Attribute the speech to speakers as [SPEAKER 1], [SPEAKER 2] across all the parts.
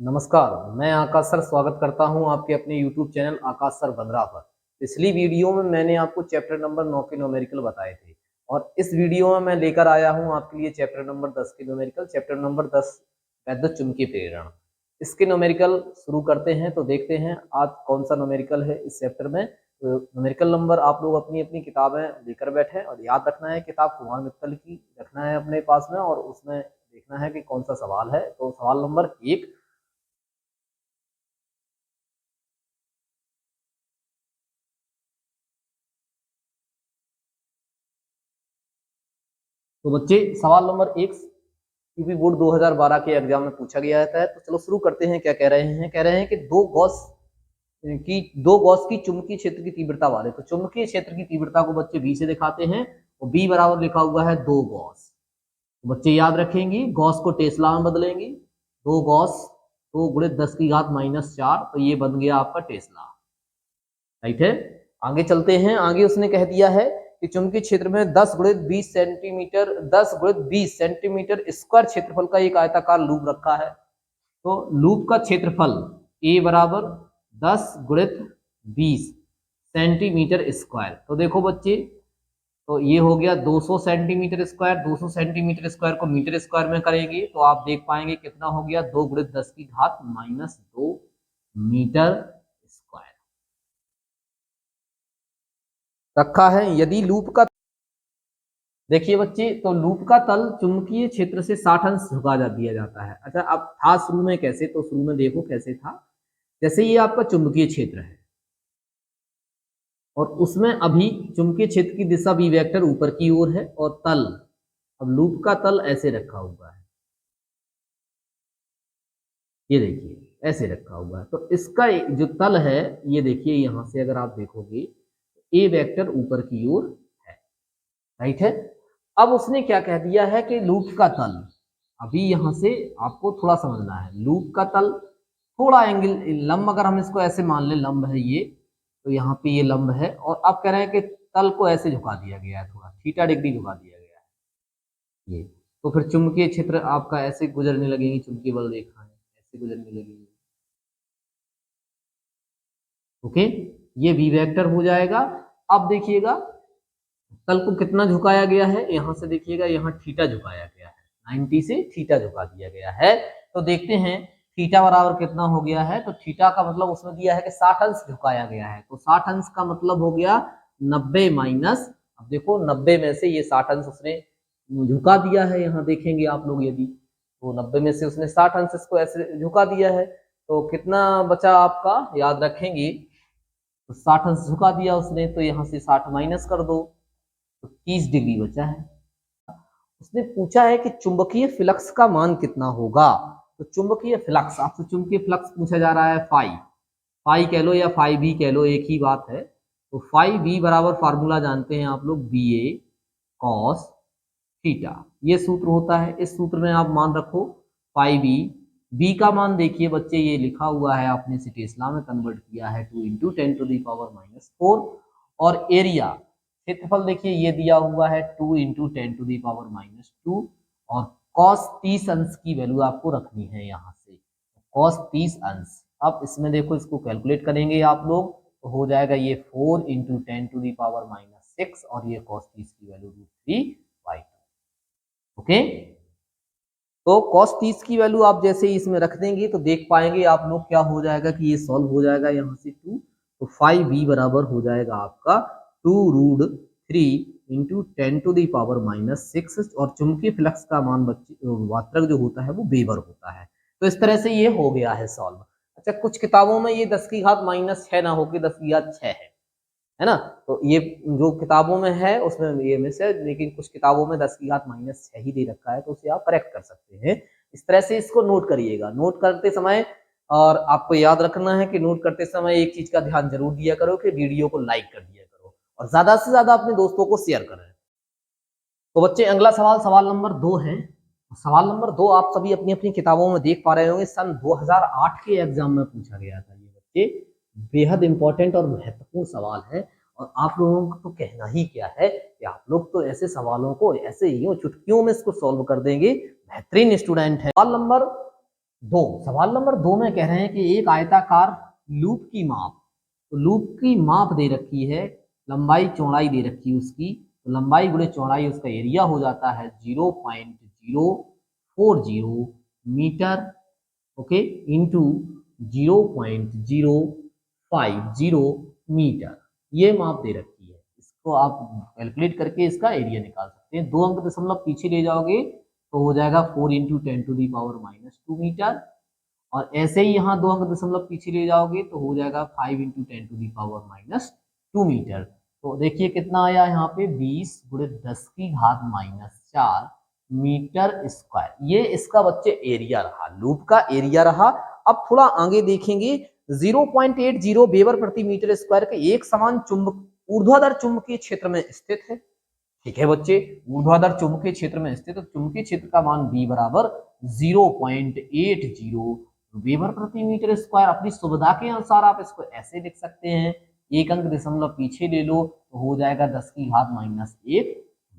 [SPEAKER 1] नमस्कार, मैं आकाश सर स्वागत करता हूं आपके अपने YouTube चैनल आकाश सर बंद्रा पर। पिछली वीडियो में मैंने आपको चैप्टर नंबर 9 के न्यूमेरिकल बताए थे और इस वीडियो में मैं लेकर आया हूं आपके लिए चैप्टर नंबर 10 के न्यूमेरिकल, चैप्टर नंबर 10 वैद्युत चुंबकीय प्रेरण। इसके न्यूमेरिकल शुरू करते हैं तो देखते हैं आज कौन सा न्यूमेरिकल है इस चैप्टर में। तो न्यूमेरिकल नंबर आप लोग अपनी अपनी किताबें लेकर बैठे और याद रखना है किताब कुमार मित्तल की रखना है अपने पास में और उसमें देखना है कि कौन सा सवाल है। तो सवाल नंबर 1, तो बच्चे सवाल नंबर 1 यूपी बोर्ड 2012 के एग्जाम में पूछा गया था। तो चलो शुरू करते हैं। क्या कह रहे हैं? कह रहे हैं कि दो गॉस की चुंबकीय क्षेत्र की तीव्रता वाले, तो चुंबकीय क्षेत्र की तीव्रता को बच्चे बी से दिखाते हैं और बी बराबर लिखा हुआ है 2 गॉस। तो बच्चे याद रखेंगे गॉस को टेस्ला में बदलेंगे। 2 गॉस 2 गुणित 10 की घात -4, तो ये बन गया आपका टेस्ला। राइट है। आगे चलते हैं। आगे उसने कह दिया है कि चुंबकीय क्षेत्र में 10 गुणित 20 सेंटीमीटर 10 गुणित 20 सेंटीमीटर स्क्वायर क्षेत्रफल का एक आयताकार लूप रखा है। तो लूप का क्षेत्रफल ए बराबर 10 गुणित 20 सेंटीमीटर स्क्वायर। तो देखो बच्चे, तो ये हो गया 200 सेंटीमीटर स्क्वायर। 200 सेंटीमीटर स्क्वायर को मीटर स्क्वायर में करेंगे तो आप देख पाएंगे कितना हो गया, 2 गुणित 10 की घात -2 मीटर स्क्वायर रखा है। यदि लूप का, देखिए बच्चे, तो लूप का तल चुंबकीय क्षेत्र से 60 अंश झुका दिया जाता है। अच्छा, अब था शुरू में कैसे? तो शुरू में देखो कैसे था। जैसे ये आपका चुंबकीय क्षेत्र है और उसमें अभी चुंबकीय क्षेत्र की दिशा बी वेक्टर ऊपर की ओर है और तल, अब लूप का तल ऐसे रखा हुआ है, ये देखिए ऐसे रखा हुआ है। तो इसका जो तल है, ये देखिए यहां से अगर आप देखोगे ए वेक्टर ऊपर की ओर है। राइट है। अब उसने क्या कह दिया है कि लूप का तल, अभी यहां से आपको थोड़ा समझना है, लूप का तल थोड़ा एंगल लंब, अगर हम इसको ऐसे मान लें लंब है ये, तो यहाँ पे ये लंब है और अब कह रहे हैं कि तल को ऐसे झुका दिया गया है, थोड़ा थीटा डिग्री झुका दिया गया है ये। तो फिर चुंबकीय क्षेत्र आपका ऐसे गुजरने लगेगी, चुंबकीय बल रेखा है ऐसे गुजरने लगेगी। ओके, ये वी वेक्टर हो जाएगा। अब देखिएगा तल को कितना झुकाया गया है, यहां से देखिएगा यहाँ थीटा झुकाया गया है, 90 से थीटा झुका दिया गया है। तो देखते हैं थीटा बराबर कितना हो गया है। तो थीटा का मतलब उसमें दिया है कि 60 अंश झुकाया गया है, तो 60 अंश का मतलब हो गया 90 माइनस, अब देखो 90 में से ये 60 अंश उसने झुका दिया है, यहाँ देखेंगे आप लोग यदि, तो 90 में से उसने 60 अंश इसको ऐसे झुका दिया है, तो कितना बचा आपका, याद रखेंगे, तो 60 अंश झुका दिया उसने, तो यहाँ से 60 माइनस कर दो तो 30 डिग्री बचा है। उसने पूछा है कि चुंबकीय फ्लक्स का मान कितना होगा। तो चुंबकीय फ्लक्स, आपसे चुंबकीय फ्लक्स पूछा जा रहा है फाई, फाई कह लो या फाई बी कह लो, एक ही बात है। तो फाई बी बराबर फार्मूला जानते हैं आप लोग, बी ए कॉस थीटा, ये सूत्र होता है। इस सूत्र में आप मान रखो फाई बी, बी का मान देखिए बच्चे ये लिखा हुआ है, आपने इसे टेस्ला में कन्वर्ट किया है 2 × 10⁻⁻⁴, और एरिया क्षेत्रफल देखिए ये दिया हुआ है 2 × 10⁻⁻2, और कॉस 30 अंश की वैल्यू आपको रखनी है यहाँ से, कॉस 30 अंश। अब इसमें देखो इसको कैलकुलेट करेंगे आप लोग तो हो जाएगा ये 4 × 10⁻⁻6 और ये कॉस 30 की वैल्यू √3/2। ओके, तो कॉस 30 की वैल्यू आप जैसे ही इसमें रख देंगे तो देख पाएंगे आप लोग क्या हो जाएगा कि ये सॉल्व हो जाएगा यहाँ से 2, तो 5b बराबर हो जाएगा आपका 2√3 × 10⁻⁻6, और चुंबकीय फ्लक्स का मान बच्चे मात्रक जो होता है वो वेबर होता है। तो इस तरह से ये हो गया है सॉल्व। अच्छा, कुछ किताबों में ये 10 की घात -6 ना होकर 10 की घात 6 है ना, तो ये जो किताबों में है उसमें ये मिस है, लेकिन कुछ किताबों में 10 की घात -6 ही दे रखा है, तो उसे आप करेक्ट कर सकते हैं। इस तरह से इसको नोट करिएगा, नोट करते समय, और आपको याद रखना है कि नोट करते समय एक चीज का ध्यान जरूर दिया करो कि वीडियो को लाइक कर दिया करो और ज्यादा से ज्यादा अपने दोस्तों को शेयर करें। तो बच्चे अगला सवाल, सवाल नंबर 2 है। सवाल नंबर 2 आप सभी अपनी अपनी किताबों में देख पा रहे होंगे, सन 2008 के एग्जाम में पूछा गया था। ये बच्चे बेहद इंपॉर्टेंट और महत्वपूर्ण सवाल है, और आप लोगों को तो कहना ही क्या है कि आप लोग तो ऐसे सवालों को ऐसे ही चुटकियों में इसको सॉल्व कर देंगे, बेहतरीन स्टूडेंट है। सवाल नंबर दो, सवाल नंबर 2 में कह रहे हैं कि एक आयताकार लूप की माप, तो लूप की माप दे रखी है, लंबाई चौड़ाई दे रखी है उसकी, तो लंबाई गुणे चौड़ाई उसका एरिया हो जाता है 0.040 मीटर, ओके, इंटू 0.050 मीटर, ये माप दे रखी है। इसको आप कैलकुलेट करके इसका एरिया निकाल सकते हैं। 2 अंक दशमलव पीछे ले जाओगे तो हो जाएगा 4 इंटू 10⁻⁻2 मीटर, और ऐसे ही यहाँ 2 अंक दशमलव पीछे ले जाओगे तो हो जाएगा 5 इंटू 10⁻⁻2 मीटर। तो देखिए कितना आया यहाँ पे 20 गुणे 10⁻⁻4 मीटर स्क्वायर, ये इसका बच्चे एरिया रहा, लूप का एरिया रहा। अब थोड़ा आगे देखेंगे, 0.80 वेबर प्रति मीटर स्क्वायर के एक समान चुंबक ऊर्ध्वाधर चुंबकीय क्षेत्र में स्थित है। ठीक है बच्चे, ऊर्ध्वाधर चुंबकीय क्षेत्र में स्थित, तो चुंबकीय क्षेत्र का मान B बराबर 0.80 वेबर प्रति मीटर स्क्वायर। अपनी सुविधा के अनुसार आप इसको ऐसे लिख सकते हैं, एक अंक दशमलव पीछे ले लो तो हो जाएगा 10⁻⁻1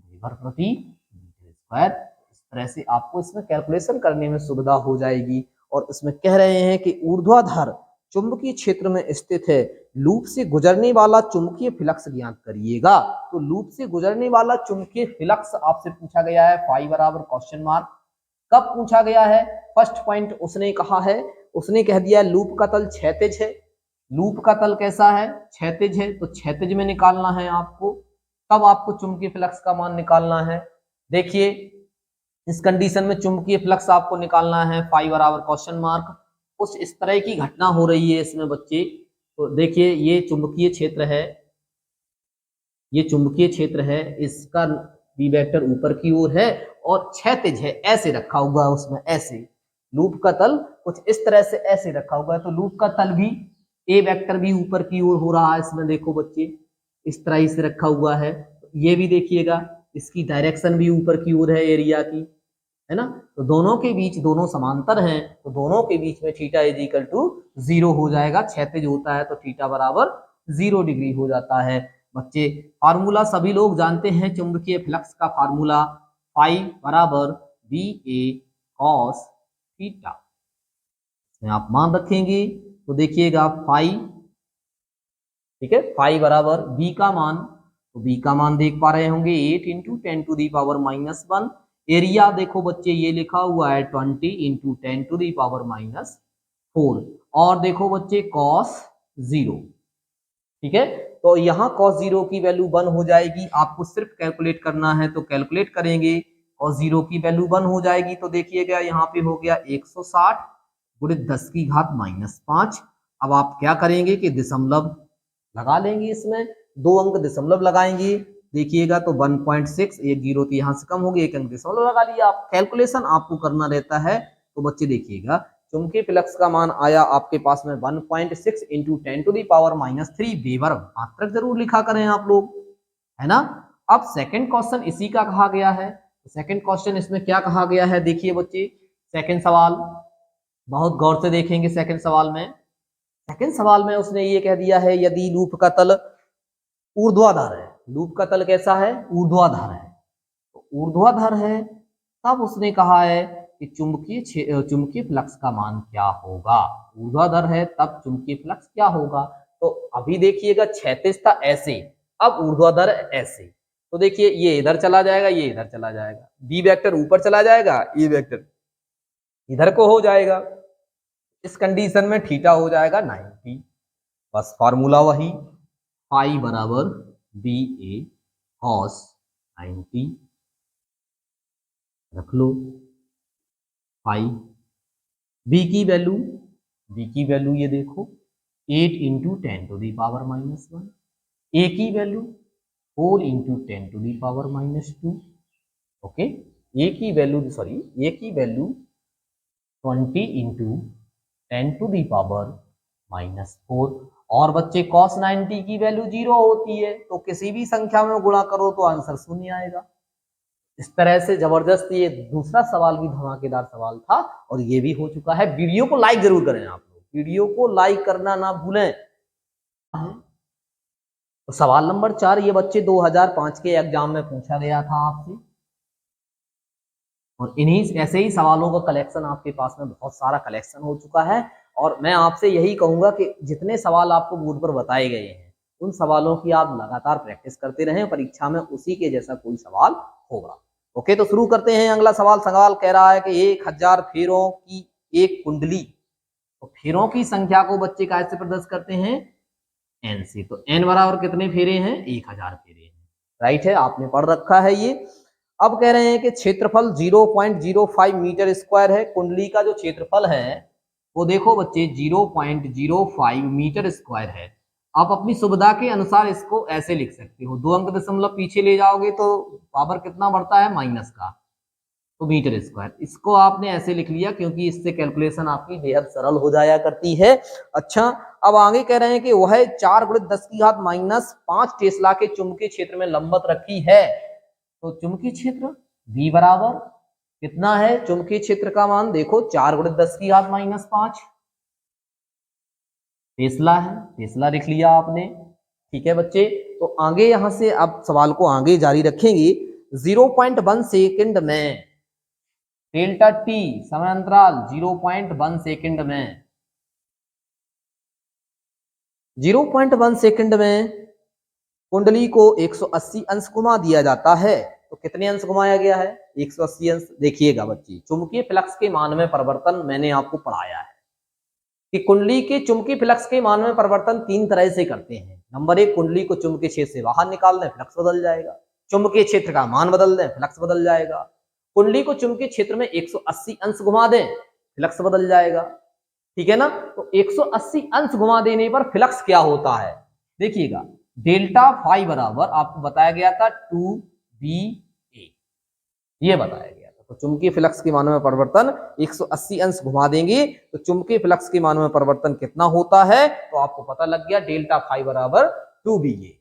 [SPEAKER 1] वेबर प्रति मीटर स्क्वायर। इस तरह से आपको इसमें कैलकुलेशन करने में सुविधा हो जाएगी। और इसमें कह रहे हैं कि ऊर्ध्वाधर चुंबकीय क्षेत्र में स्थित है, लूप से गुजरने वाला चुंबकीय फ्लक्स ज्ञात करिएगा। तो लूप से गुजरने वाला चुंबकीय फ्लक्स आपसे पूछा गया है, फाई बराबर क्वेश्चन मार्क। कब पूछा गया है? फर्स्ट पॉइंट उसने कहा है, उसने कह दिया लूप का तल क्षैतिज है। लूप का तल कैसा है? क्षैतिज है, तो क्षैतिज में निकालना है आपको, तब आपको चुंबकीय फ्लक्स का मान निकालना है। देखिए इस कंडीशन में चुंबकीय फ्लक्स आपको निकालना है, फाई बराबर क्वेश्चन मार्क। कुछ इस तरह की घटना हो रही है इसमें बच्चे, तो देखिए ये चुंबकीय क्षेत्र है, ये चुंबकीय क्षेत्र है, इसका बी वेक्टर ऊपर की ओर है और क्षैतिज है, ऐसे रखा हुआ है उसमें, ऐसे लूप का तल कुछ इस तरह से ऐसे रखा हुआ है। तो लूप का तल भी ए वेक्टर भी ऊपर की ओर हो रहा है इसमें, देखो बच्चे इस तरह से रखा हुआ है। ये भी देखिएगा इसकी डायरेक्शन भी ऊपर की ओर है एरिया की, है ना। तो दोनों के बीच, दोनों समांतर हैं, तो दोनों के बीच में थीटा इज इक्वल टू 0 हो जाएगा। क्षैतिज होता है तो थीटा बराबर 0 डिग्री हो जाता है। बच्चे फार्मूला सभी लोग जानते हैं, चुंबकीय फ्लक्स का फार्मूला फाई बराबर बी ए कॉस थीटा। आप मान रखेंगे तो देखिएगा फाई, ठीक है, फाई बराबर बी का मान, तो बी का मान देख पा रहे होंगे 8 इंटू 10⁻⁻1। एरिया देखो बच्चे ये लिखा हुआ है 20 इंटू 10⁻⁴। और देखो बच्चे cos 0, ठीक है, तो यहाँ cos 0 की वैल्यू 1 हो जाएगी। आपको सिर्फ कैलकुलेट करना है तो कैलकुलेट करेंगे, cos 0 की वैल्यू 1 हो जाएगी। तो देखिएगा यहाँ पे हो गया 160 गुणे 10⁻⁵। अब आप क्या करेंगे कि दशमलव लगा लेंगे, इसमें 2 अंक दशमलव लगाएंगे, देखिएगा तो 1.6, एक जीरो तो यहाँ से कम हो गया, एक अंक दशमलव लगा लिया। आप कैलकुलेशन आपको करना रहता है। तो बच्चे देखिएगा चुंबकीय फ्लक्स का मान आया आपके पास में 1.6 इंटू 10⁻³ वेबर। मात्रक जरूर लिखा करें आप लोग, है ना। अब सेकंड क्वेश्चन इसी का कहा गया है। सेकंड क्वेश्चन इसमें क्या कहा गया है, देखिए बच्चे सेकंड सवाल बहुत गौर से देखेंगे। सेकंड सवाल में उसने ये कह दिया है, यदि लूप का तल ऊर्ध्वाधर है, लूप का तल कैसा है? ऊर्ध्वाधर है। तो ऊर्ध्वाधर है, तब उसने कहा है कि चुंबकीय फ्लक्स का मान क्या होगा। ऊर्ध्वाधर है तब चुंबकीय फ्लक्स क्या होगा। तो अभी देखिएगा क्षैतिज था ऐसे, अब ऊर्ध्वाधर ऐसे, तो देखिए ये इधर चला जाएगा, ये इधर चला जाएगा, बी वेक्टर ऊपर चला जाएगा, ए वेक्टर इधर को हो जाएगा। इस कंडीशन में थीटा हो जाएगा 90। बस फार्मूला वही, फाई बराबर बी ए कॉस 90 रख लो। फाई बी की वैल्यू ये देखो 8 इंटू 10⁻⁻1, ए की वैल्यू 4 इंटू 10⁻⁻2, ओके, ए की वैल्यू 20 इंटू 10⁻⁻4। और बच्चे cos 90 की वैल्यू 0 होती है, तो किसी भी संख्या में गुणा करो तो आंसर शून्य आएगा। इस तरह से जबरदस्त ये दूसरा सवाल भी धमाकेदार सवाल था और ये भी हो चुका है। वीडियो को लाइक जरूर करें आप लोग, वीडियो को लाइक करना ना भूलें। तो सवाल नंबर 4 ये बच्चे 2005 के एग्जाम में पूछा गया था आपसे। और इन्हीं ऐसे ही सवालों का कलेक्शन आपके पास में बहुत सारा कलेक्शन हो चुका है। और मैं आपसे यही कहूंगा कि जितने सवाल आपको बोर्ड पर बताए गए हैं उन सवालों की आप लगातार प्रैक्टिस करते रहें, परीक्षा में उसी के जैसा कोई सवाल होगा। ओके, तो शुरू करते हैं। अगला सवाल सवाल कह रहा है कि 1000 फेरों की एक कुंडली, तो फेरों की संख्या को बच्चे कैसे प्रदर्शित करते हैं, एन से। तो एन बराबर कितने फेरे हैं, 1000 फेरे हैं। राइट है, आपने पढ़ रखा है ये। अब कह रहे हैं कि क्षेत्रफल 0.05 मीटर स्क्वायर है। कुंडली का जो क्षेत्रफल है वो देखो बच्चे 0.05 मीटर स्क्वायर है। आप अपनी सुविधा के अनुसार इसको ऐसे लिख सकते हो, 2 अंक दशमलव पीछे ले जाओगे तो पावर कितना बढ़ता है, माइनस का, तो मीटर स्क्वायर। इसको आपने ऐसे लिख लिया क्योंकि इससे कैलकुलेशन आपकी बेहद सरल हो जाया करती है। अच्छा, अब आगे कह रहे हैं कि वह 4 × 10⁻⁻5 टेस्ला के चुंबकीय क्षेत्र में लंबवत रखी है। तो चुंबकीय क्षेत्र V बराबर कितना है, चुंबकीय क्षेत्र का मान देखो 4 × 10⁻5 टेस्ला है, टेस्ला लिख लिया आपने। ठीक है बच्चे, तो आगे यहां से आप सवाल को आगे जारी रखेंगे। 0.1 सेकंड में डेल्टा टी समय अंतराल 0.1 सेकंड में, 0.1 सेकंड में कुंडली को 180 अंश घुमा दिया जाता है। तो कितने अंश घुमाया गया है, 180 अंश। देखिएगा बच्चे, चुंबकीय फ्लक्स के मान में परिवर्तन मैंने आपको पढ़ाया है कि कुंडली के चुंबकीय फ्लक्स के मान में परिवर्तन 3 तरह से करते हैं। नंबर 1, कुंडली को चुंबकीय क्षेत्र से बाहर निकाल दें, फ्लक्स बदल जाएगा। चुंबकीय क्षेत्र का मान बदल दें, फ्लक्स बदल जाएगा। कुंडली को चुंबकीय क्षेत्र में 180 अंश घुमा दें, फ्लक्स बदल जाएगा। ठीक है ना, तो 180 अंश घुमा देने पर फ्लक्स क्या होता है, देखिएगा डेल्टा फाई बराबर आपको बताया गया था 2BA, ये बताया गया था। तो चुंबकीय फ्लक्स के मान में परिवर्तन 180 अंश घुमा देंगे तो चुंबकीय फ्लक्स के मान में परिवर्तन कितना होता है, तो आपको पता लग गया डेल्टा फाई बराबर 2BA।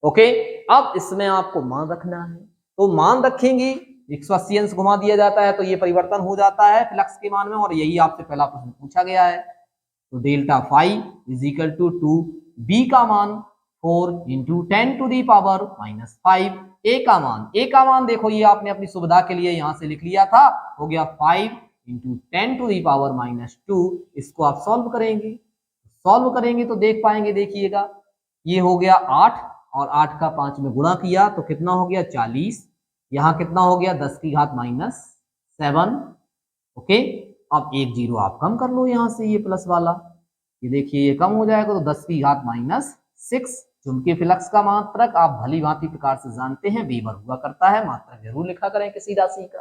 [SPEAKER 1] ओके, अब इसमें आपको मान रखना है, तो मान रखेंगे 180 अंश घुमा दिया जाता है तो ये परिवर्तन हो जाता है फ्लक्स के मान में, और यही आपसे पहला प्रश्न पूछा गया है। तो delta phi is equal to 2B का मान 4 × 10⁻⁻5। ए का मान देखो, ये आपने अपनी सुविधा के लिए यहां से लिख लिया था, हो गया 5 × 10⁻⁻2। इसको आप सॉल्व करेंगे तो देख पाएंगे, देखिएगा ये हो गया 8 और 8 का 5 में गुणा किया तो कितना हो गया 40। यहाँ कितना हो गया 10⁻⁷ ओके। अब एक जीरो आप कम कर लो यहाँ से, ये प्लस वाला, ये देखिए ये कम हो जाएगा तो 10⁻⁻6। चुंबकीय फ्लक्स का मात्रक आप भली भांति प्रकार से जानते हैं, वेबर हुआ करता है। मात्रक जरूर लिखा करें किसी राशि का,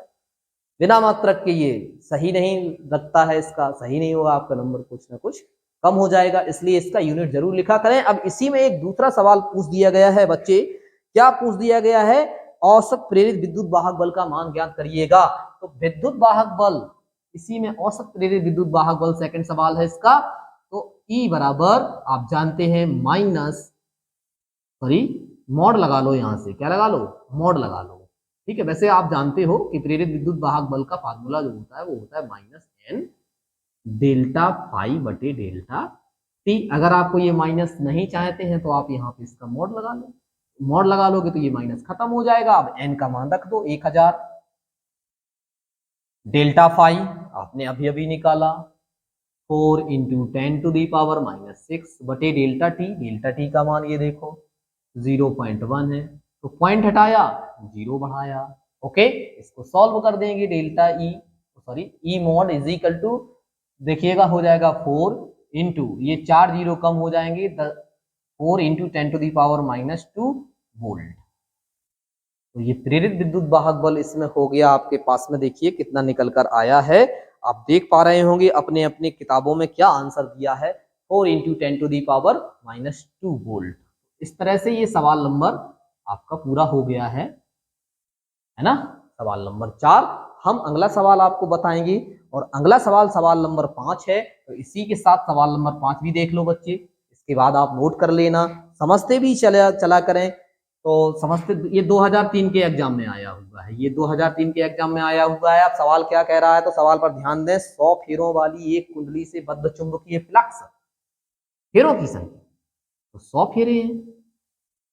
[SPEAKER 1] बिना मात्रक के ये सही नहीं लगता है, इसका सही नहीं होगा, आपका नंबर कुछ ना कुछ कम हो जाएगा, इसलिए इसका यूनिट जरूर लिखा करें। अब इसी में एक दूसरा सवाल पूछ दिया गया है बच्चे, क्या पूछ दिया गया है, औसत प्रेरित विद्युत वाहक बल का मान ज्ञात करिएगा। तो विद्युत वाहक बल, इसी में औसत प्रेरित विद्युत वाहक बल सेकंड सवाल है इसका। तो E बराबर आप जानते हैं मॉड लगा लो, यहां से क्या लगा लो, मॉड लगा लो। ठीक है, वैसे आप जानते हो कि प्रेरित विद्युत वाहक बल का फार्मूला जो होता है वो होता है -n डेल्टा फाई बटे डेल्टा टी। अगर आपको ये माइनस नहीं चाहते हैं तो आप यहाँ पे इसका मॉड लगा लो, मॉड लगा लोगे तो ये माइनस खत्म हो जाएगा। अब n का मान रख दो 1000, डेल्टा फाई आपने अभी अभी निकाला 4 × 10⁻⁻6 बटे डेल्टा टी का मान ये देखो 0.1 है, तो पॉइंट हटाया, जीरो बढ़ाया। ओके, इसको सॉल्व कर देंगे, delta E mod is equal to, देखिएगा हो जाएगा 4 इंटू, ये 4 जीरो कम हो जाएंगे, 4 × 10⁻⁻2 वोल्ट। तो ये प्रेरित विद्युत वाहक बल इसमें हो गया आपके पास में, देखिए कितना निकल कर आया है, आप देख पा रहे होंगे अपने अपने किताबों में क्या आंसर दिया है, 4 × 10⁻⁻2 वोल्ट। इस तरह से ये सवाल नंबर आपका पूरा हो गया है ना, सवाल नंबर 4। हम अगला सवाल आपको बताएंगे और अगला सवाल सवाल नंबर 5 है। तो इसी के साथ सवाल नंबर 5 भी देख लो बच्चे, इसके बाद आप नोट कर लेना, समझते भी चला करें। तो समझते, ये 2003 के एग्जाम में आया हुआ है, ये 2003 के एग्जाम में आया हुआ है। अब सवाल क्या कह रहा है, तो सवाल पर ध्यान दें, 100 फेरों वाली एक कुंडली से बद्ध चुंबकीय फ्लक्स, फेरों की संख्या तो 100 फेरे हैं,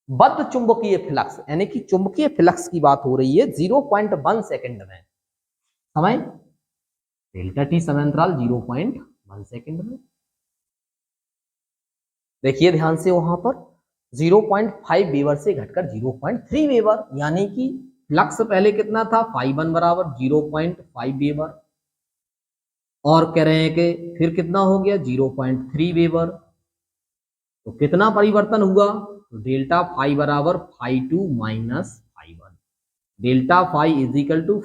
[SPEAKER 1] बद्ध चुंबकीय फ्लक्स यानी कि चुंबकीय फ्लक्स की बात हो रही है 0.1 सेकंड में, समय डेल्टा टी समय अंतराल 0.1 सेकेंड में। देखिए ध्यान से वहां पर 0.5 वेबर से घटकर 0.3 वेबर, यानी कि फ्लक्स पहले कितना था, φ1 बराबर 0.5 वेबर, और कह रहे हैं कि फिर कितना हो गया 0.3 वेबर। तो कितना परिवर्तन हुआ, तो डेल्टा फाई बराबर φ2 minus φ1। Delta phi is equal to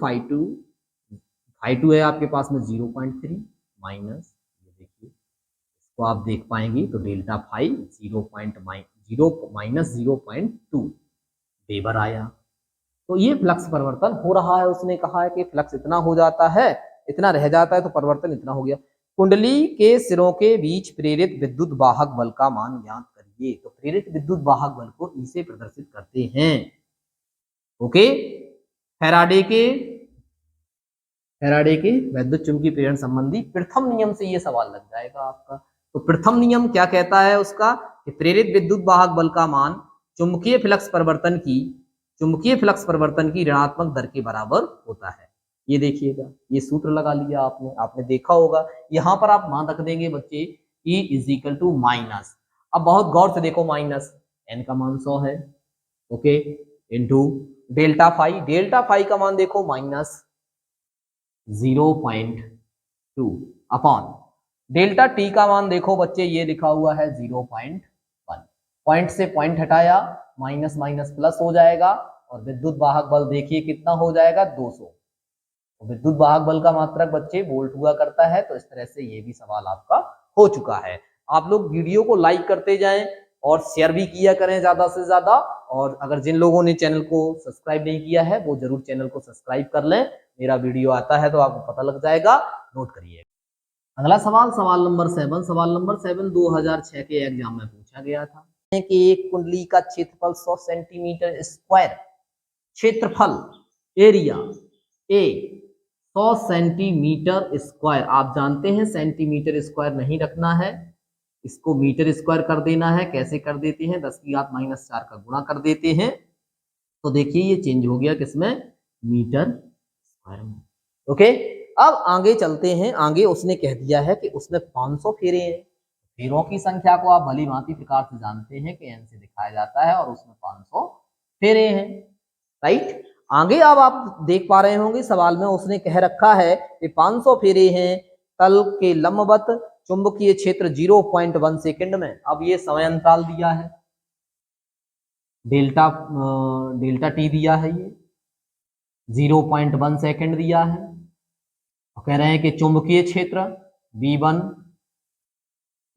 [SPEAKER 1] φ2 है आपके पास में 0.3 माइनस, ये देखिए इसको आप देख पाएंगे तो डेल्टा फाई 0.2 वेबर आया। तो ये फ्लक्स परिवर्तन हो रहा है। उसने कहा है कि फ्लक्स इतना हो जाता है, इतना रह जाता है, तो परिवर्तन इतना हो गया। कुंडली के सिरों के बीच प्रेरित विद्युत वाहक बल का मान ज्ञात करिए। तो प्रेरित विद्युत वाहक बल को ई से प्रदर्शित करते हैं। ओके, फैराडे के वैद्युत चुंबकीय प्रेरण संबंधी प्रथम नियम से ये सवाल लग जाएगा आपका। तो प्रथम नियम क्या कहता है उसका, कि प्रेरित विद्युत वाहक बल का मान चुंबकीय फ्लक्स परिवर्तन की ऋणात्मक दर के बराबर होता है। ये देखिएगा, ये सूत्र लगा लिया आपने देखा होगा। यहां पर आप मान रख देंगे बच्चे E is equal to minus, अब बहुत गौर से देखो, माइनस n का मान 100 है, ओके, इनटू डेल्टा फाई का मान देखो माइनस 0.2 अपॉन डेल्टा टी का मान देखो बच्चे, ये लिखा हुआ है 0.1। पॉइंट से पॉइंट हटाया, माइनस माइनस प्लस हो जाएगा, और विद्युत वाहक बल देखिए कितना हो जाएगा 200। तो विद्युत वाहक बल का मात्रक बच्चे वोल्ट हुआ करता है। तो इस तरह से ये भी सवाल आपका हो चुका है। आप लोग वीडियो को लाइक करते जाएं और शेयर भी किया करें ज्यादा से ज्यादा, और अगर जिन लोगों ने चैनल को सब्सक्राइब नहीं किया है वो जरूर चैनल को सब्सक्राइब कर लें। मेरा वीडियो आता है तो आपको पता लग जाएगा, नोट करिए। अगला सवाल नंबर 7 2006 के एग्जाम में पूछा गया था कि एक कुंडली का क्षेत्रफल 100 सेंटीमीटर स्क्वायर, क्षेत्रफल एरिया ए 100 सेंटीमीटर स्क्वायर, आप जानते हैं सेंटीमीटर स्क्वायर नहीं रखना है, इसको मीटर स्क्वायर कर देना है। कैसे कर देते हैं, 10 की घात -4 का गुणा कर देते हैं। तो देखिए ये चेंज हो गया किसमें, मीटर स्क्वायर में। ओके, अब आगे चलते हैं। आगे उसने कह दिया है कि उसमें 500 फेरे हैं। फेरों की संख्या को आप भली भांति प्रकार से जानते हैं कि n से दिखाया जाता है, और उसमें 500 फेरे हैं, राइट। आगे अब आप देख पा रहे होंगे सवाल में उसने कह रखा है कि 500 फेरे हैं तल के लंबवत, चुंबकीय क्षेत्र 0.1 सेकंड में। अब ये समय अंतराल दिया है, डेल्टा टी दिया है, ये 0.1 सेकंड दिया है, और कह रहे हैं कि चुंबकीय क्षेत्र V1,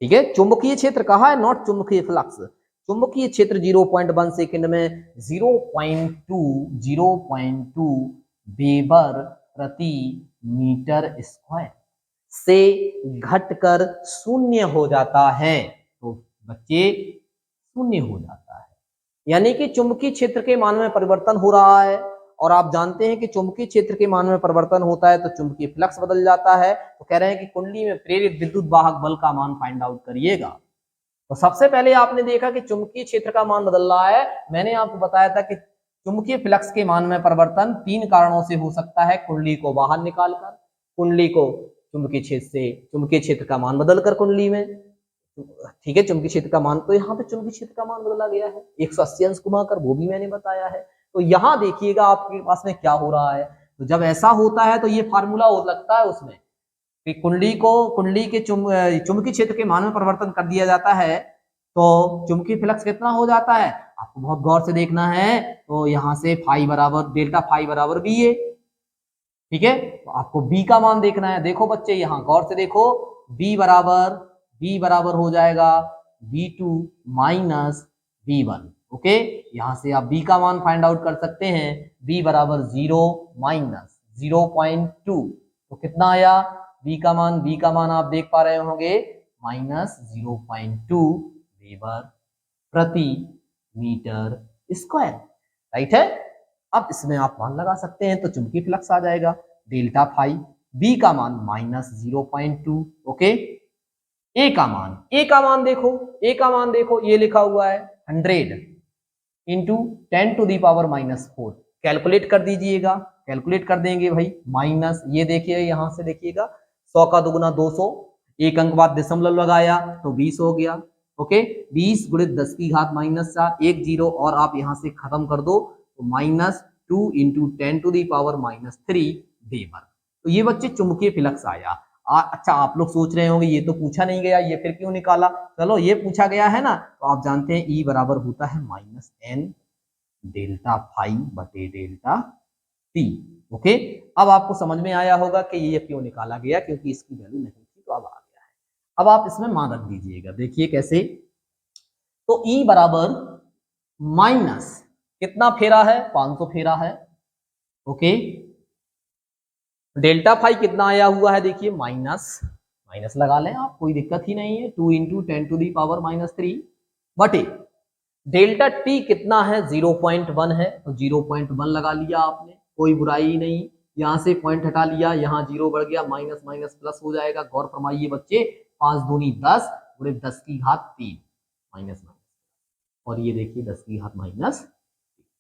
[SPEAKER 1] ठीक है, चुंबकीय क्षेत्र कहा है, नॉट चुंबकीय फ्लक्स। चुंबकीय क्षेत्र 0.1 सेकंड में 0.2 वेबर प्रति मीटर स्क्वायर से घटकर शून्य हो जाता है। तो बच्चे शून्य हो जाता है, यानी कि चुंबकीय क्षेत्र के मान में परिवर्तन हो रहा है। और आप जानते हैं कि चुंबकीय क्षेत्र के मान में परिवर्तन होता है तो चुंबकीय फ्लक्स बदल जाता है। तो कह रहे हैं कि कुंडली में प्रेरित विद्युत वाहक बल का मान फाइंड आउट करिएगा। तो सबसे पहले आपने देखा कि चुंबकीय क्षेत्र का मान बदल रहा है। मैंने आपको बताया था कि चुंबकीय फ्लक्स के मान में परिवर्तन 3 कारणों से हो सकता है। कुंडली को बाहर निकालकर, कुंडली को चुंबकीय क्षेत्र का मान बदलकर कुंडली में, ठीक है, चुंबकीय क्षेत्र का मान, तो यहाँ पे चुंबकीय क्षेत्र का मान बदला गया है 180 अंश घुमाकर, वो भी मैंने बताया है। तो यहाँ देखिएगा आपके पास में क्या हो रहा है। तो जब ऐसा होता है तो ये फार्मूला हो लगता है उसमें कि कुंडली के चुंबकीय क्षेत्र के मान में परिवर्तन कर दिया जाता है तो चुंबकीय फ्लक्स कितना हो जाता है, आपको बहुत गौर से देखना है। तो यहाँ से फाई बराबर डेल्टा फाई बराबर बी है, ठीक है। तो आपको बी का मान देखना है। देखो बच्चे यहाँ गौर से देखो, बी बराबर हो जाएगा V2 माइनस V1। ओके, यहां से आप b का मान फाइंड आउट कर सकते हैं। b बराबर 0 माइनस 0.2, तो कितना आया b का मान आप देख पा रहे होंगे माइनस 0.2 वेबर प्रति मीटर स्क्वायर, राइट है। अब इसमें आप मान लगा सकते हैं तो चुंबकीय फ्लक्स आ जाएगा डेल्टा फाई, b का मान माइनस 0.2। ओके, a का मान देखो, ये लिखा हुआ है 100 into 10 to the power -4, calculate कर दीजिएगा। कैलकुलेट कर देंगे भाई, माइनस ये देखिए यहां से देखिएगा 100 का दुगुना 200, एक अंक बाद दशमलव लगाया तो 20 हो गया। ओके, 20 गुणित 10 की घात माइनस 4, एक जीरो और आप यहां से खत्म कर दो तो -2 into 10 to the power -3 weber. तो ये बच्चे चुंबकीय फ्लक्स आया। अच्छा, आप लोग सोच रहे होंगे ये तो पूछा नहीं गया, ये फिर क्यों निकाला? चलो, ये पूछा गया है ना, तो आप जानते हैं E बराबर होता है -n डेल्टा फाई बटे डेल्टा टी। ओके, अब आपको समझ में आया होगा कि ये क्यों निकाला गया, क्योंकि इसकी वैल्यू नहीं थी तो अब आ गया है। अब आप इसमें मान रख दीजिएगा, देखिए कैसे। तो E बराबर माइनस कितना फेरा है, 500 फेरा है। ओके, डेल्टा फाई कितना आया हुआ है, देखिए माइनस माइनस लगा लें आप, कोई दिक्कत ही नहीं है, 2 इंटू 10 टू दी पावर -3 बटे डेल्टा टी कितना है, 0.1 है, तो 0.1 लगा लिया आपने, कोई बुराई ही नहीं। यहां से पॉइंट हटा लिया, यहाँ जीरो बढ़ गया, माइनस माइनस प्लस हो जाएगा। गौर फरमाइए बच्चे, 5 दूनी 10 गुणे 10 की घात 3 माइनस माइनस, और ये देखिए 10 की घात माइनस,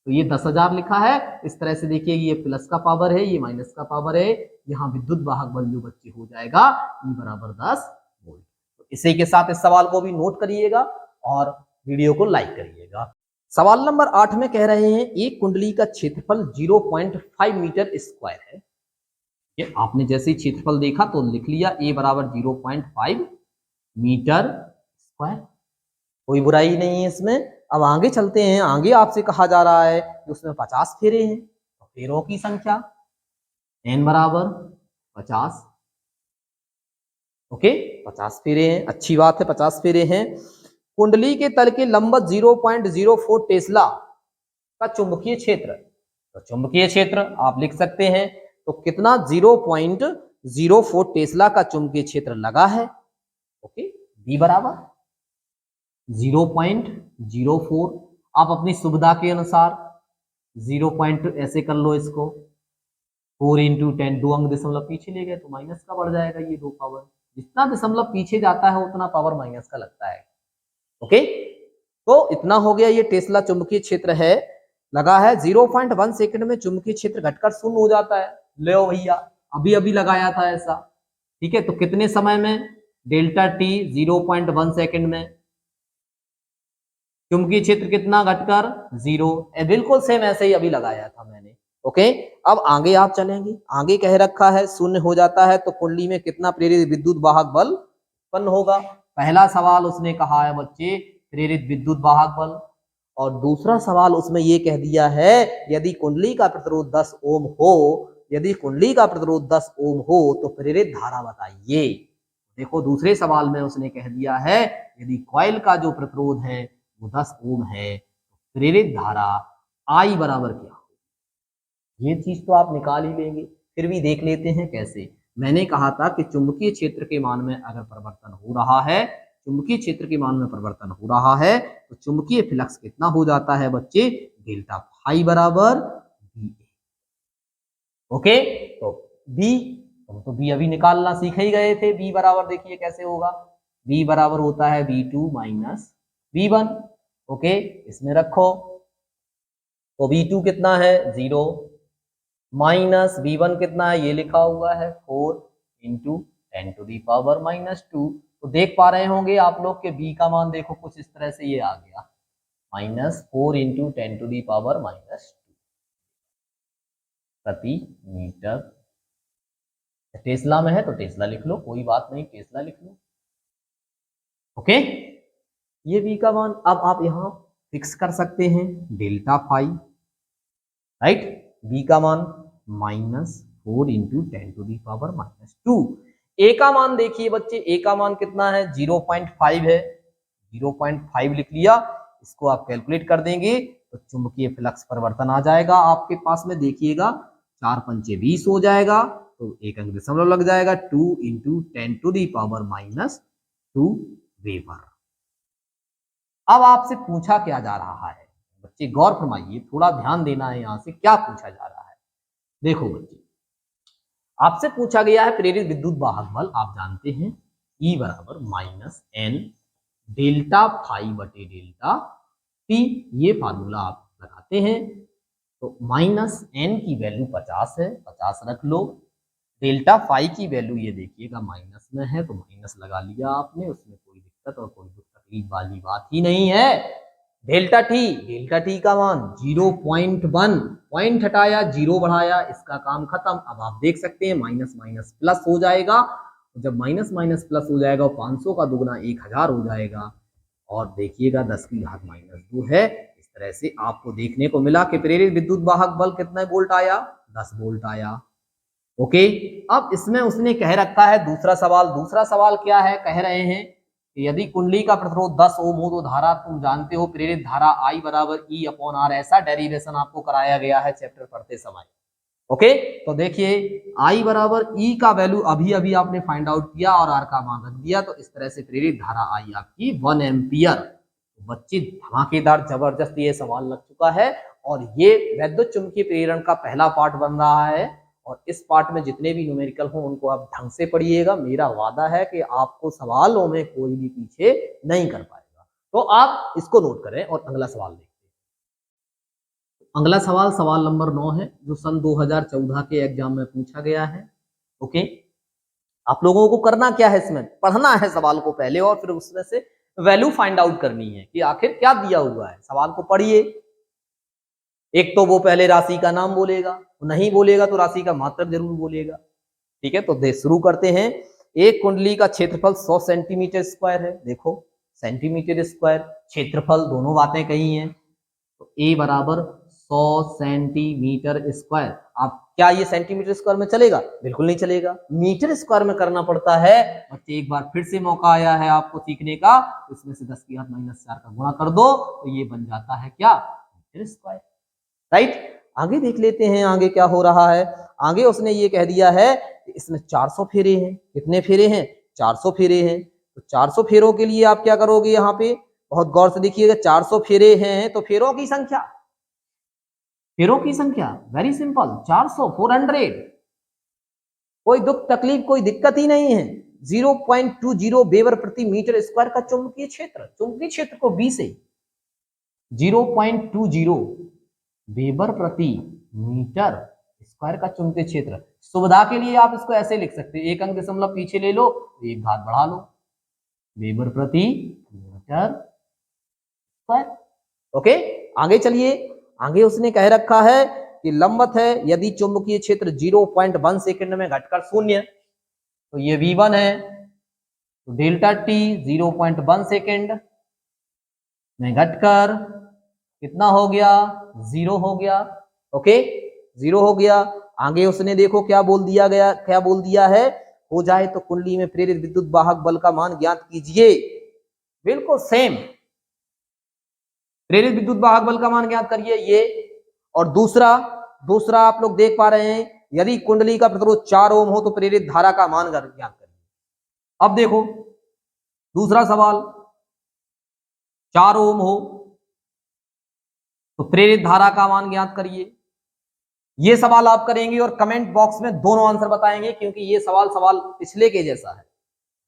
[SPEAKER 1] तो ये 10,000 लिखा है। इस तरह से देखिए, ये प्लस का पावर है, ये माइनस का पावर है, यहाँ विद्युत वाहक बल जो बच्चे हो जाएगा E बराबर 10 वोल्ट। तो इसी के साथ इस सवाल को भी नोट करिएगा और वीडियो को लाइक करिएगा। सवाल नंबर 8 में कह रहे हैं एक कुंडली का क्षेत्रफल 0.5 मीटर स्क्वायर है। ये आपने जैसे ही क्षेत्रफल देखा तो लिख लिया A बराबर 0.5 मीटर स्क्वायर, कोई बुराई नहीं है इसमें। अब आगे चलते हैं, आगे आपसे कहा जा रहा है कि उसमें 50 फेरे हैं, तो फेरों की संख्या n बराबर 50। ओके, 50 फेरे हैं, अच्छी बात है, 50 फेरे हैं। कुंडली के तल के लंबवत 0.04 टेस्ला का चुंबकीय क्षेत्र, तो चुंबकीय क्षेत्र आप लिख सकते हैं, तो कितना 0.04 टेस्ला का चुंबकीय क्षेत्र लगा है। ओके, बी बराबर 0.04, आप अपनी सुविधा के अनुसार 0. ऐसे कर लो इसको, 4 इंटू 10, 2 अंक दशमलव पीछे ले गए तो माइनस का बढ़ जाएगा, ये 2 पावर, जितना दशमलव पीछे जाता है उतना पावर माइनस का लगता है। ओके, तो इतना हो गया, ये टेस्ला चुंबकीय क्षेत्र है, लगा है। 0.1 सेकंड में चुंबकीय क्षेत्र घटकर शून्य हो जाता है। ले भैया, अभी अभी लगाया था ऐसा, ठीक है, तो कितने समय में, डेल्टा टी 0.1 सेकंड में चुंबकीय क्षेत्र कितना घटकर 0, बिल्कुल सेम ऐसे ही अभी लगाया था मैंने। ओके, अब आगे आप चलेंगे, आगे कह रखा है शून्य हो जाता है तो कुंडली में कितना प्रेरित विद्युत वाहक बल उत्पन्न होगा। पहला सवाल उसने कहा है बच्चे प्रेरित विद्युत वाहक बल, और दूसरा सवाल उसमें ये कह दिया है यदि कुंडली का प्रतिरोध 10 ओम हो, यदि कुंडली का प्रतिरोध 10 ओम हो तो प्रेरित धारा बताइए। देखो, दूसरे सवाल में उसने कह दिया है यदि कॉइल का जो प्रतिरोध है वो 10 ओम है, तो प्रेरित धारा I बराबर क्या हो, ये चीज तो आप निकाल ही लेंगे। फिर भी देख लेते हैं कैसे। मैंने कहा था कि चुंबकीय क्षेत्र के मान में अगर परिवर्तन हो रहा है, चुंबकीय क्षेत्र के मान में परिवर्तन हो रहा है तो चुंबकीय फ्लक्स कितना हो जाता है बच्चे, डेल्टा फाई बराबर बी। ओके, तो बी, हम तो बी अभी निकालना सीख ही गए थे। बी बराबर देखिए कैसे होगा, बी बराबर होता है V2 माइनस V1। ओके, इसमें रखो, तो V2 कितना है 0 माइनस V1 कितना है, ये लिखा हुआ है 4 इंटू 10 टू दी पावर -2। तो देख पा रहे होंगे आप लोग के B का मान देखो कुछ इस तरह से ये आ गया, -4 इंटू 10 टू दी पावर -2 प्रति मीटर। टेस्ला में है तो टेस्ला लिख लो, कोई बात नहीं, टेस्ला लिख लो। ओके, ये V का मान अब आप यहां फिक्स कर सकते हैं, डेल्टा फाई, राइट। B का मान -4 into 10 to the power -2। A का मान देखिए बच्चे, A का मान कितना है 0.5 है, 0.5 लिख लिया। इसको आप कैलकुलेट कर देंगे तो चुंबकीय फ्लक्स परिवर्तन आ जाएगा आपके पास में, देखिएगा 4 पंचे 20 हो जाएगा, तो एक अंक दशमलव लग जाएगा, 2 into 10 to the power -2 weber. अब आपसे पूछा क्या जा रहा है बच्चे, गौर फरमाइए, थोड़ा ध्यान देना है, यहां से क्या पूछा जा रहा है। देखो बच्चे, आपसे पूछा गया है प्रेरित विद्युत वाहक बल, आप जानते हैं E बराबर -n डेल्टा फाई बटे डेल्टा टी, ये फार्मूला आप लगाते हैं तो माइनस एन की वैल्यू 50 है, 50 रख लो। डेल्टा फाई की वैल्यू ये देखिएगा माइनस में है, तो माइनस लगा लिया आपने, उसमें कोई दिक्कत और कोई तकलीफ वाली बात ही नहीं है। डेल्टा टी का मान 0.1, पॉइंट हटाया, जीरो बढ़ाया, इसका काम खत्म। अब आप देख सकते हैं माइनस माइनस प्लस हो जाएगा, जब माइनस माइनस प्लस हो जाएगा 500 का दुगना 1000 हो जाएगा, और देखिएगा 10 की घात -2 है। इस तरह से आपको देखने को मिला कि प्रेरित विद्युत वाहक बल कितना वोल्ट आया, 10 वोल्ट आया। ओके, अब इसमें उसने कह रखा है दूसरा सवाल क्या है, कह रहे हैं कि यदि कुंडली का प्रतिरोध 10 ओम हो तो धारा तुम जानते हो प्रेरित धारा I बराबर E/R, ऐसा डेरिवेशन आपको कराया गया है चैप्टर पढ़ते समय। ओके, तो देखिए I बराबर E का वैल्यू अभी अभी आपने फाइंड आउट किया और R का मान रख दिया, तो इस तरह से प्रेरित धारा I आपकी 1 एम्पियर। बच्चे धमाकेदार जबरदस्त ये सवाल लग चुका है, और ये वैद्युत चुंबकीय प्रेरण का पहला पार्ट बन रहा है, और इस पार्ट में जितने भी न्यूमेरिकल हो उनको आप ढंग से पढ़िएगा। मेरा वादा है कि आपको सवालों में कोई भी पीछे नहीं कर पाएगा। तो आप इसको नोट करें और अगला सवाल देखते हैं। अगला सवाल नंबर 9 है, जो सन 2014 के एग्जाम में पूछा गया है। ओके, आप लोगों को करना क्या है, इसमें पढ़ना है सवाल को पहले, और फिर उसमें से वैल्यू फाइंड आउट करनी है कि आखिर क्या दिया हुआ है। सवाल को पढ़िए, एक तो वो पहले राशि का नाम बोलेगा, नहीं बोलेगा तो राशि का मात्रक जरूर बोलेगा। ठीक है, तो शुरू करते हैं। एक कुंडली का क्षेत्रफल 100 सेंटीमीटर स्क्वायर है। देखो सेंटीमीटर स्क्वायर क्षेत्रफल दोनों बातें कही हैं, तो ए बराबर 100 सेंटीमीटर स्क्वायर। आप क्या ये सेंटीमीटर स्क्वायर में चलेगा? बिल्कुल नहीं चलेगा, मीटर स्क्वायर में करना पड़ता है। बच्चे एक बार फिर से मौका आया है आपको सीखने का, इसमें से 10 की घात -4 का गुणा कर दो, तो ये बन जाता है क्या, मीटर स्क्वायर। राइट, आगे देख लेते हैं आगे क्या हो रहा है। आगे उसने ये कह दिया है कि इसमें 400 फेरे हैं। कितने फेरे हैं? 400 फेरे हैं। तो 400 फेरों के लिए आप क्या करोगे, यहाँ पे बहुत गौर से देखिएगा। 400 फेरे हैं तो फेरों की संख्या वेरी सिंपल, 400, 400। कोई दुख तकलीफ कोई दिक्कत ही नहीं है। 0.20 वेबर प्रति मीटर स्क्वायर का चुंबकीय क्षेत्र को बी से 0.20 वेबर प्रति मीटर स्क्वायर का चुंबकीय क्षेत्र। सुविधा के लिए आप इसको ऐसे लिख सकते हैं, एक अंक दशमलव पीछे ले लो, एक घात बढ़ा लो, वेबर प्रति मीटर स्क्वायर। ओके, आगे चलिए। आगे उसने कह रखा है कि लंबवत है, यदि चुंबकीय क्षेत्र 0.1 सेकंड में घटकर 0, तो ये V1 है, तो डेल्टा टी 0.1 सेकंड में घटकर कितना हो गया, 0 हो गया। ओके, 0 हो गया। आगे उसने देखो क्या बोल दिया है, हो जाए तो कुंडली में प्रेरित विद्युत वाहक बल का मान ज्ञात कीजिए। बिल्कुल सेम, प्रेरित विद्युत वाहक बल का मान ज्ञात करिए ये। और दूसरा आप लोग देख पा रहे हैं, यदि कुंडली का प्रतिरोध 4 ओम हो तो प्रेरित धारा का मान ज्ञात करिए। अब देखो दूसरा सवाल, 4 ओम हो तो प्रेरित धारा का मान ज्ञात करिए। ये सवाल आप करेंगे और कमेंट बॉक्स में दोनों आंसर बताएंगे, क्योंकि ये सवाल पिछले के जैसा है।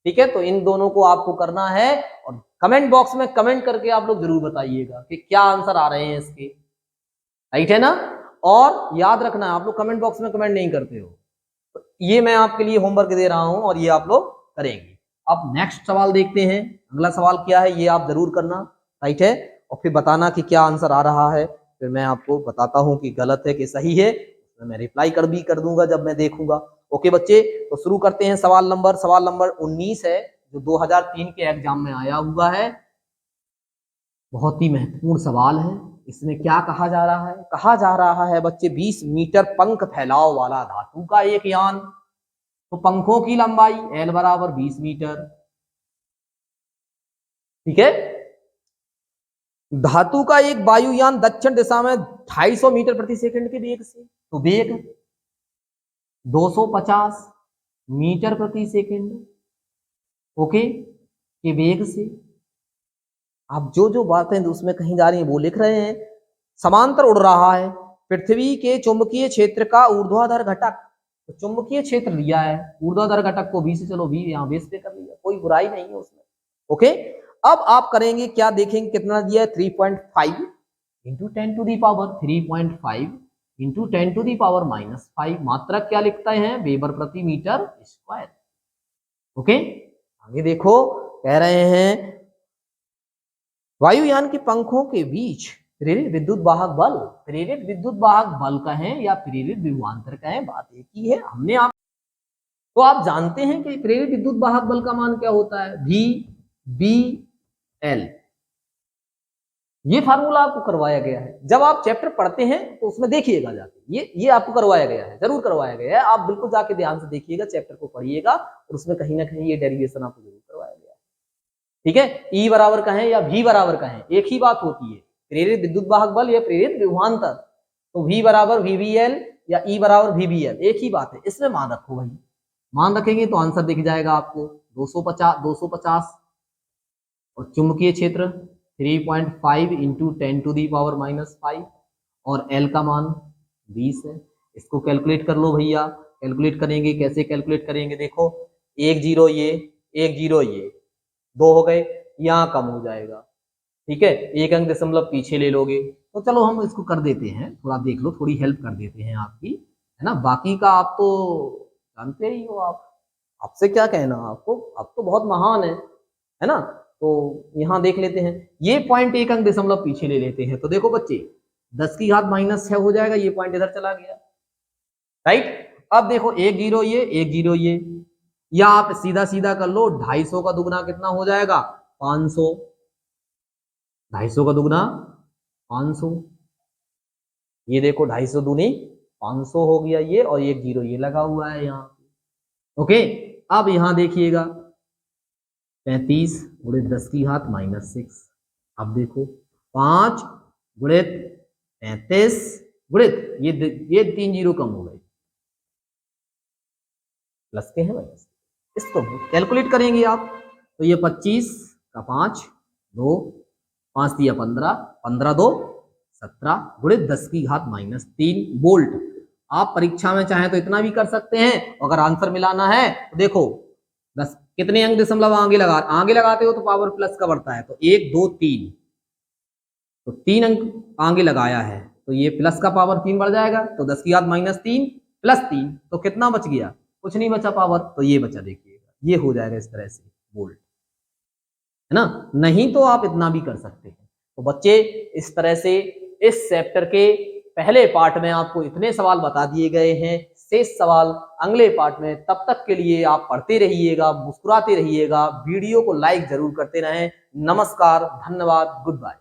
[SPEAKER 1] ठीक है, तो इन दोनों को आपको करना है, और कमेंट बॉक्स में कमेंट करके आप लोग जरूर बताइएगा कि क्या आंसर आ रहे हैं इसके। राइट है ना? और याद रखना, आप लोग कमेंट बॉक्स में कमेंट नहीं करते हो, तो ये मैं आपके लिए होमवर्क दे रहा हूं और ये आप लोग करेंगे। अब नेक्स्ट सवाल देखते हैं, अगला सवाल क्या है ये आप जरूर करना। राइट है, और फिर बताना कि क्या आंसर आ रहा है, फिर मैं आपको बताता हूं कि गलत है कि सही है, मैं रिप्लाई कर दूंगा जब मैं देखूंगा। ओके बच्चे, तो शुरू करते हैं। सवाल नंबर 19 है, जो 2003 के एग्जाम में आया हुआ है। बहुत ही महत्वपूर्ण सवाल है। इसमें क्या कहा जा रहा है? कहा जा रहा है बच्चे 20 मीटर पंख फैलाव वाला धातु का एक यान, तो पंखों की लंबाई L बराबर 20 मीटर। ठीक है, धातु का एक वायुयान दक्षिण दिशा में 250 मीटर प्रति सेकंड के वेग से, तो वेग 250 मीटर प्रति सेकंड ओके के वेग से। आप जो बातें उसमें कहीं जा रही हैं वो लिख रहे हैं। समांतर उड़ रहा है पृथ्वी के चुंबकीय क्षेत्र का ऊर्ध्वाधर घटक, तो चुंबकीय क्षेत्र दिया है, ऊर्ध्वाधर घटक को V से, चलो V यहाँ बेस पे कर लिया, कोई बुराई नहीं है उसमें। ओके, अब आप करेंगे क्या, देखेंगे कितना दिया है, 3.5 × 10⁵ 3.5 इंटू 10⁻⁻⁵। मात्रक क्या लिखते हैं? वेबर प्रति मीटर स्क्वायर। ओके, आगे देखो, कह रहे हैं वायुयान के पंखों के बीच प्रेरित विद्युत वाहक बल, प्रेरित विद्युत वाहक बल कहें या प्रेरित विभवांतर कहें, बात एक ही है। हमने आप तो आप जानते हैं कि प्रेरित विद्युत वाहक बल का मान क्या होता है? V B L। ये फार्मूला आपको करवाया गया है, जब आप चैप्टर पढ़ते हैं तो उसमें देखिएगा जाके, ये आपको करवाया गया है, जरूर करवाया गया है। आप बिल्कुल जाके ध्यान से देखिएगा, चैप्टर को पढ़िएगा और उसमें कहीं ना कहीं ये डेरिवेशन आपको जरूर करवाया गया है। ठीक है, E बराबर कहें या V बराबर कहें, एक ही बात होती है, प्रेरित विद्युत वाहक बल या प्रेरित विभवांतर। तो V बराबर VBL या E बराबर VBL, एक ही बात है। इसमें मान रखो भाई, मान रखेंगे तो आंसर दिख जाएगा आपको 250 और चुंबकीय क्षेत्र 3.5 इंटू 10⁻⁻⁵ और L का मान 20 है। इसको कैलकुलेट कर लो भैया। कैलकुलेट करेंगे, कैसे कैलकुलेट करेंगे? देखो, 1 0 ये, 1 0 ये, 2 हो गए, यहाँ कम हो जाएगा। ठीक है, 1 अंक दशमलव पीछे ले लोगे। तो चलो हम इसको कर देते हैं, थोड़ा देख लो, थोड़ी हेल्प कर देते हैं आपकी, है ना। बाकी का आप तो जानते ही हो, आपसे क्या कहना आपको, आप तो बहुत महान है ना। तो यहाँ देख लेते हैं, ये पॉइंट 1 अंक दशमलव पीछे ले लेते हैं। तो देखो बच्चे, 10⁻⁻⁶ हो जाएगा, ये पॉइंट इधर चला गया, राइट। अब देखो 1 0 ये, 1 0 ये, या आप सीधा सीधा कर लो, 250 का दुगना कितना हो जाएगा? 500। 250 का दुगना 500, ये देखो 250 दूनी 500 हो गया ये, और 1 0 ये लगा हुआ है यहाँ। ओके, अब यहाँ देखिएगा 35 गुणित 10⁻⁻�6। अब देखो 5 गुणित 35 गुणित ये 3 0 कम हो गए, प्लस के हैं माइनस, इसको कैलकुलेट करेंगे आप। तो ये 25 का 5, 2 5 दिया 15, 15 2 17 गुणित 10⁻⁻3 वोल्ट। आप परीक्षा में चाहें तो इतना भी कर सकते हैं, अगर आंसर मिलाना है तो देखो 10 कितने अंक दशमलव आगे लगाते हो तो पावर प्लस का बढ़ता है, तो 1 2 3, तो 3 अंक आगे लगाया है, तो ये प्लस का पावर 3 बढ़ जाएगा, तो 10⁻³ प्लस 3, तो कितना बच गया? कुछ नहीं बचा पावर, तो ये बचा, देखिएगा ये हो जाएगा इस तरह से वोल्ट, है ना। नहीं तो आप इतना भी कर सकते हैं। तो बच्चे, इस तरह से इस चैप्टर के पहले पार्ट में आपको इतने सवाल बता दिए गए हैं, शेष सवाल अगले पार्ट में। तब तक के लिए आप पढ़ते रहिएगा, मुस्कुराते रहिएगा, वीडियो को लाइक जरूर करते रहें। नमस्कार, धन्यवाद, गुड बाय।